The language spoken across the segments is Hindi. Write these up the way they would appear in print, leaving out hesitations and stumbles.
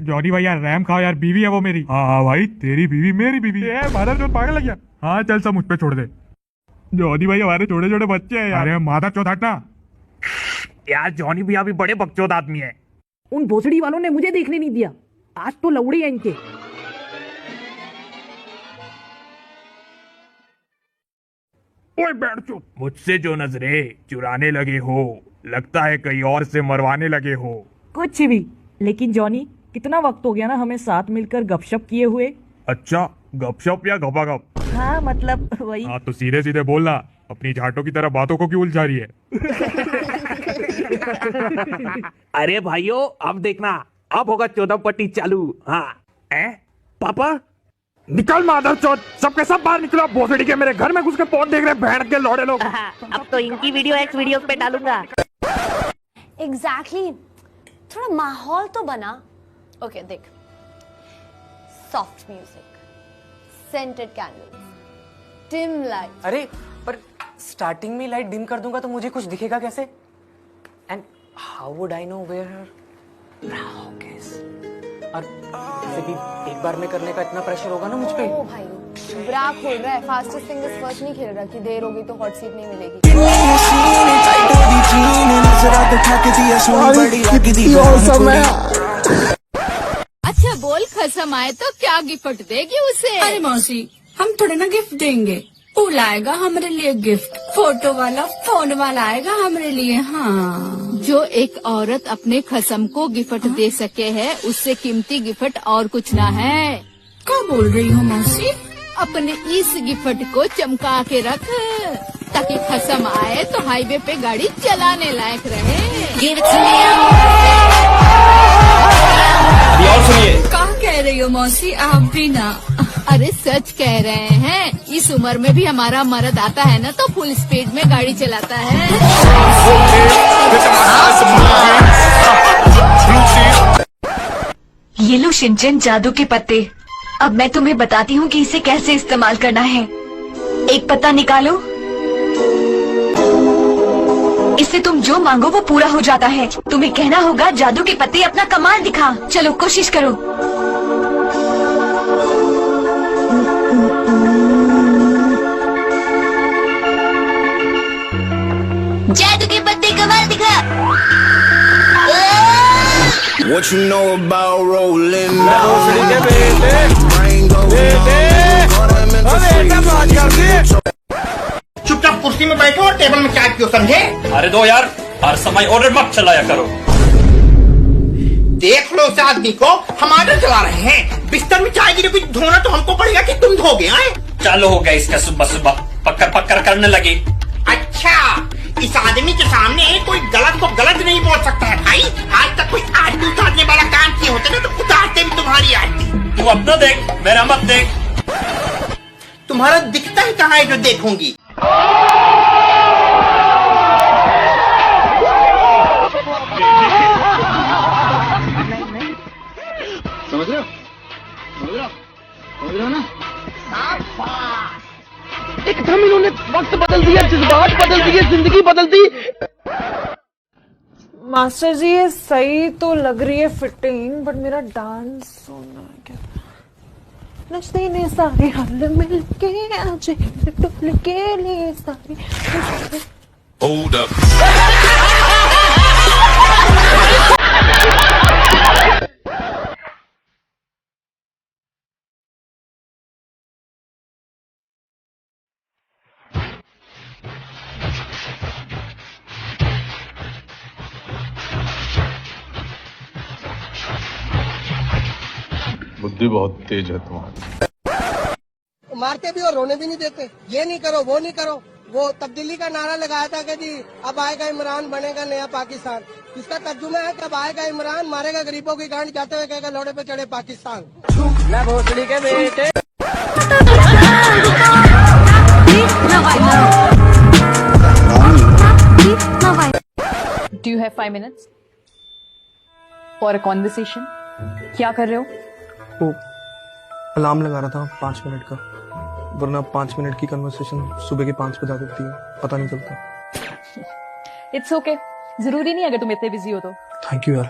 जॉनी भाई यार रैम खाओ यार, बीवी है वो मेरी। हाँ भाई तेरी बीवी मेरी बीवी है। माधव चौथ पागल है क्या? हाँ चल सब मुझ पे छोड़ दे। जॉनी भाई हमारे छोटे छोटे बच्चे हैं यार। अरे माधव चौथ हटना यार, जॉनी भैया भी बड़े बकचोद आदमी है। उन भोसड़ी वालों ने मुझे देखने नहीं दिया, आज तो लौड़ी है इनके। ओए बैठ चुप, मुझसे जो नजरें चुराने लगे हो, लगता है कहीं और से मरवाने लगे हो। कुछ भी, लेकिन जॉनी कितना वक्त हो गया ना हमें साथ मिलकर गपशप किए हुए। अच्छा गपशप या गपागप? हाँ मतलब वही। हाँ तो सीधे सीधे बोलना, अपनी झाटों की तरह बातों को क्यों उलझा रही है? अरे भाइयों अब देखना, अब होगा 14 पट्टी चालू। हाँ पापा निकल माधव चौथ, सबके सब बाहर निकलो। भोसड़ी के मेरे घर में घुस के पौध देख रहे बैठ के लौड़े लोग। अब तो इनकी वीडियो एक्स वीडियो पे डालूंगा। एग्जैक्टली थोड़ा माहौल तो बना। ओके देख, soft music, scented candles, dim light. अरे पर स्टार्टिंग में लाइट डिम कर दूंगा तो मुझे कुछ दिखेगा कैसे? And how would I know where brow case? और इसे भी एक बार में करने का इतना प्रेशर होगा ना मुझ पे। ओ भाई ब्रा खोल रहा है, फास्टेस्ट फिंगर्स फर्स्ट नहीं खेल रहा कि देर होगी तो हॉट सीट नहीं मिलेगी। अच्छा बोल, खसम आए तो क्या गिफ्ट देगी उसे? अरे मौसी हम थोड़े ना गिफ्ट देंगे, वो लाएगा हमारे लिए गिफ्ट, फोटो वाला फोन वाला आएगा हमारे लिए। हाँ जो एक औरत अपने खसम को गिफ्ट दे सके है, उससे कीमती गिफ्ट और कुछ ना है। क्या बोल रही हो मौसी? अपने इस गिफ्ट को चमका के रख, ताकि खसम आए तो हाईवे पे गाड़ी चलाने लायक रहे। और सुनिए, क्या कह रही हो मौसी आप भी ना? अरे सच कह रहे हैं, इस उम्र में भी हमारा मर्द आता है ना तो फुल स्पीड में गाड़ी चलाता है। ये लो शिनचैन जादू के पत्ते, अब मैं तुम्हें बताती हूँ कि इसे कैसे इस्तेमाल करना है। एक पत्ता निकालो, इससे तुम जो मांगो वो पूरा हो जाता है। तुम्हें कहना होगा जादू के पत्ते अपना कमाल दिखा। चलो कोशिश करो। जादू के पत्ते कमाल दिखा। What you know about rolling चुपचाप कुर्सी में बैठो और टेबल में चाय पियो, समझे? अरे दो यार, हर समय ऑर्डर मत चलाया करो। देख लो उस आदमी को, हम ऑर्डर चला रहे हैं। बिस्तर में चाय गिरी, कुछ धोना तो हमको पड़ेगा कि तुम धोगे? आए चालू हो गया इसका सुबह सुबह पक्कर पक्कर करने लगी। अच्छा, इस आदमी के सामने कोई गलत को गलत नहीं बोल सकता है भाई। आज तक कोई आदमी उतारने वाला काम किए होते ना तो उतारते भी तुम्हारी आदमी। तू अपना देख, मेरा मत देख। तुम्हारा दिखता ही कहाँ है जो देखूंगी? समझ रहे हो ना? एकदम इन्होंने वक्त बदल दिया, जज्बात बदल दिए, जिंदगी बदल दी। मास्टर जी ये सही तो लग रही है फिटिंग, बट मेरा डांस होना क्या? नचते ने सारे हल मिल के आज टुकड़े के लिए सारे। Hold up. बुद्धि बहुत तेज है तुम्हारी। मारते भी और रोने भी नहीं देते। ये नहीं करो, वो नहीं करो। वो तब्दीली का नारा लगाया था कि जी अब आएगा इमरान, बनेगा नया पाकिस्तान। इसका तर्जुमा है कि अब आएगा इमरान, मारेगा गरीबों की गांड, जाते हुए कहेगा लौड़े पे चढ़े पाकिस्तान। मैं भोसड़ी के बेटे। Do you have 5 minutes for a conversation? क्या कर रहे हो? वो अलार्म लगा रहा था 5 मिनट का, वरना 5 मिनट की कन्वर्सेशन सुबह के 5 बजा देती है, पता नहीं चलता। It's okay. जरूरी नहीं अगर तुम इतने बिजी हो तो। थैंक यू यार,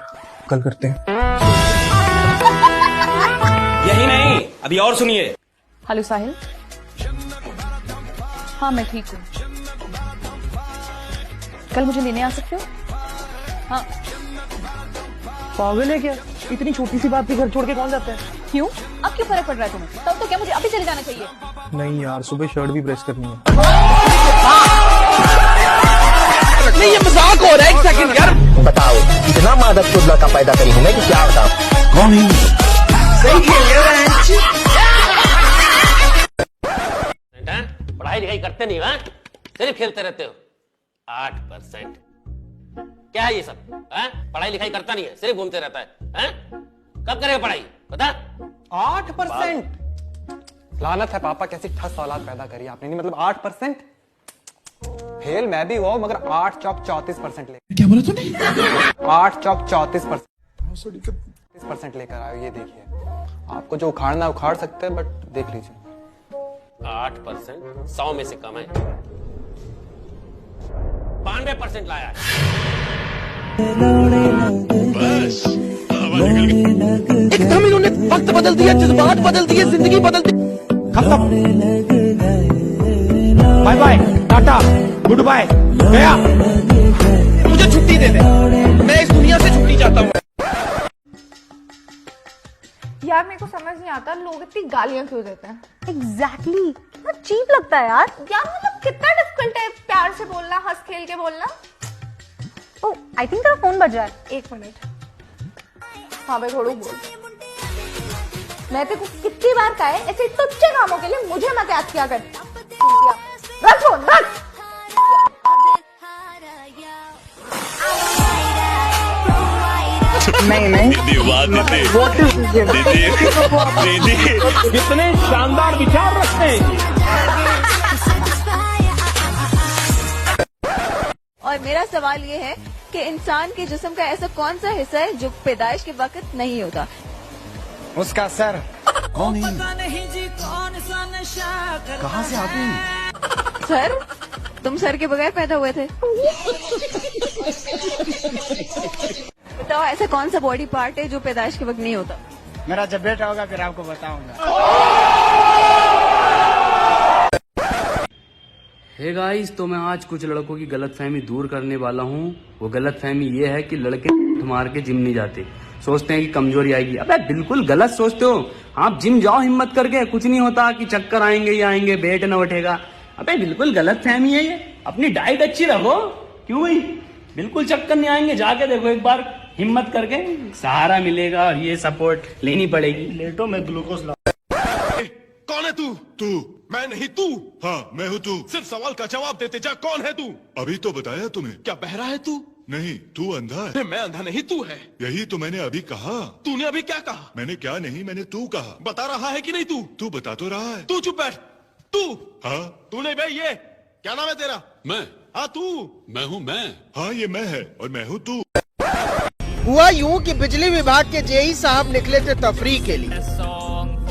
कल करते हैं। अभी और सुनिए। हेलो साहिल। हाँ मैं ठीक हूँ। कल मुझे लेने आ सकते हो? हाँ। पागल है क्या? इतनी छोटी सी बात पे घर छोड़ के कौन जाता है? क्यों? अब क्यों फर्क पड़ रहा है तुम्हें? तब तो क्या मुझे अभी चले जाना चाहिए? नहीं यार, सुबह शर्ट भी प्रेस करनी है। नहीं ये मजाक हो रहा है, एक सेकंड यार। बताओ इतना मादक खुद लड़का पैदा करी हूँ मैं कि क्या बताऊँ। कौन है? सही खेल रहे हैं। पढ़ाई लिखाई करते नहीं हैं? सिर्फ खेलते रहते हो। 8%। क्या है ये सब? पढ़ाई लिखाई करता नहीं है, सिर्फ घूमते रहता है। कब करेगा पढ़ाई बता? 8%। लानत है पापा, कैसी ठस औलाद पैदा करी आपने। नहीं मतलब 8%। फेल मैं भी हुआ मगर 8 चौक 34% ले। क्या बोला तूने? 8 चौक 34% लेकर आयो। ये देखिए, आपको जो उखाड़ना उखाड़ सकते हैं, बट देख लीजिए। 8% 100 में से कम है। 92% लाया है। बस एकदम इन्होंने वक्त बदल दिया, जज्बात बदल दिए, जिंदगी बदल दी। खत्म। Bye bye, tata, goodbye, गया। मुझे छुट्टी दे दे, मैं इस दुनिया से छुट्टी चाहता हूँ। यार मेरे को समझ नहीं आता लोग इतनी गालियां क्यों देते हैं। एग्जैक्टली कितना चीप लगता है यार। मतलब कितना डिफिकल्ट है प्यार से बोलना, हंस खेल के बोलना। ओह आई थिंक तेरा फोन बज रहा है। 1 मिनट। हाँ भाई थोड़ा बोल। मैं तेरे को कितनी बार कहा है ऐसे तुच्छ कामों के लिए मुझे मत याद किया कर। रख फोन रख। नहीं कितने शानदार विचार रखते हैं। और मेरा सवाल ये है कि इंसान के जिस्म का ऐसा कौन सा हिस्सा है जो पैदाइश के वक्त नहीं होता? उसका सर। कौन है? कहाँ से आते हैं? सर, तुम सर के बगैर पैदा हुए थे। बताओ ऐसा कौन सा बॉडी पार्ट है जो पैदाइश के वक्त नहीं होता? मेरा जब बेटा होगा फिर आपको बताऊंगा। हे गाइस, तो मैं आज कुछ लड़कों की गलतफहमी दूर करने वाला हूँ। वो गलतफहमी ये है कि लड़के मार के जिम नहीं जाते, सोचते हैं कि कमजोरी आएगी। अबे बिल्कुल गलत सोचते हो आप। जिम जाओ हिम्मत करके, कुछ नहीं होता कि चक्कर आएंगे ही आएंगे, वेट न उठेगा। अबे बिल्कुल गलतफहमी है ये। अपनी डाइट अच्छी रखो। क्यों भाई? बिल्कुल चक्कर नहीं आएंगे। जाके देखो एक बार हिम्मत करके, सहारा मिलेगा और ये सपोर्ट लेनी पड़ेगी। लेटो मैं ग्लूकोज ला। कौन है तू? तू? मैं नहीं तू। हाँ मैं हूँ तू। सिर्फ सवाल का जवाब देते जा, कौन है तू? अभी तो बताया तुम्हें। क्या बहरा है तू? नहीं, तू अंधा है। मैं अंधा नहीं, तू है। यही तो मैंने अभी कहा। तूने अभी क्या कहा? मैंने क्या नहीं, मैंने तू कहा। बता रहा है कि नहीं तू? तू बता तो रहा है। तू चुप बैठ। तू? हाँ। तू नहीं भाई, ये क्या नाम है तेरा? मैं। हाँ तू? मैं हूँ मैं। हाँ ये मैं है और मैं हूँ तू। हुआ यूं कि बिजली विभाग के जेई साहब निकले थे तफरीह के लिए।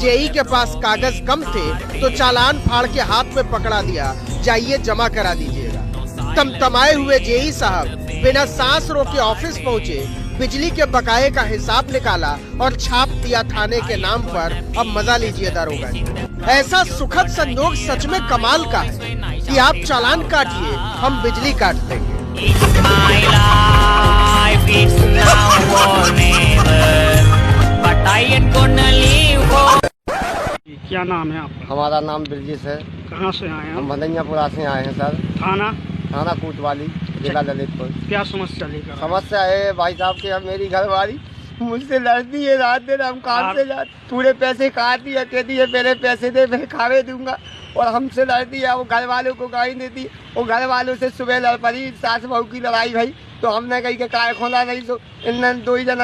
जेई के पास कागज कम थे तो चालान फाड़ के हाथ में पकड़ा दिया, जाइए जमा करा दीजिएगा। तमतमाए हुए जेई साहब बिना सांस रोके ऑफिस पहुंचे, बिजली के बकाये का हिसाब निकाला और छाप दिया थाने के नाम पर। अब मजा लीजिए दारोगा जी। ऐसा सुखद संयोग सच में कमाल का है कि आप चालान काटिए, हम बिजली काट देंगे। क्या नाम है आपका? हमारा नाम बिरजिस है। कहाँ से आए हैं? हम भदैयापुरा से आए हैं सर। थाना? थाना कोतवाली, जिला ललितपुर। क्या समस्या लेकर? समस्या है भाई साहब कि अब मेरी घरवाली मुझसे लड़ती है, रात दिन हम काम से जाते, पूरे पैसे खाती है, कहती है मेरे पैसे दे मैं खावे दूंगा, और हमसे लड़ती है। वो घर वालों को गाली देती है। वो घर वालों से सुबह लड़ पड़ी, सास बहू की लड़ाई भाई। तो हमने कही कि काय खोला नहीं, सो इन दो ही जन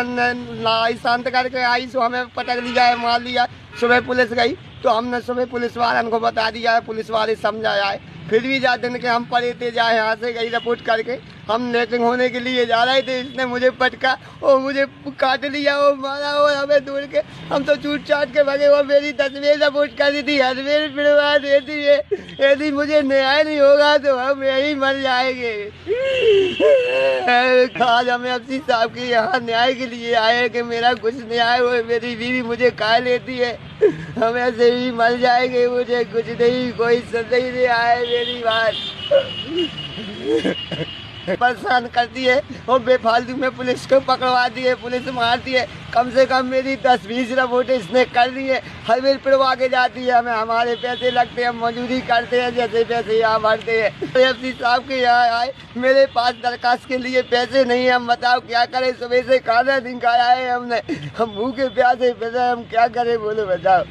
लड़ाई शांत करके आई, सो हमें पटक लिया है, मार लिया। सुबह पुलिस गई तो हमने सुबह पुलिस वालों को बता दिया है, पुलिस वाले समझाया है। फिर भी जा दिन के हम पड़े थे, जाए यहाँ से गई रिपोर्ट करके। हम लेटिंग होने के लिए जा रहे थे, इसने मुझे पटका और मुझे काट लिया, वो मारा और हमें दूर के हम तो छूट चाट के भगे। वो मेरी तस्वीर रिपोर्ट कर दी थी, हसबीर फिरवा देती है। यदि मुझे न्याय नहीं होगा तो हम यही मर जाएंगे। आज हमें अपनी साहब के यहाँ न्याय के लिए आए कि मेरा कुछ न्याय हो। मेरी बीवी मुझे खा लेती है। हम ऐसे ही मर जाएंगे, मुझे कुछ नहीं, कोई समझ ही नहीं आए मेरी बात। परेशान करती है और बेफालतू में पुलिस को पकड़वा दिए, पुलिस मारती है। कम से कम मेरी 10-20 रिपोर्ट इसने कर दी है, हर वेल पिड़वा के जाती है। हमें हमारे पैसे लगते हैं, मजदूरी करते हैं, जैसे पैसे यहाँ भरते हैं। एफसी साहब के यहाँ आए, मेरे पास दरखास्त के लिए पैसे नहीं है। हम बताओ क्या करें, सुबह से खाना नहीं खाया है हमने, हम भूखे प्यासे पैसे, हम क्या करें बोलो बताओ।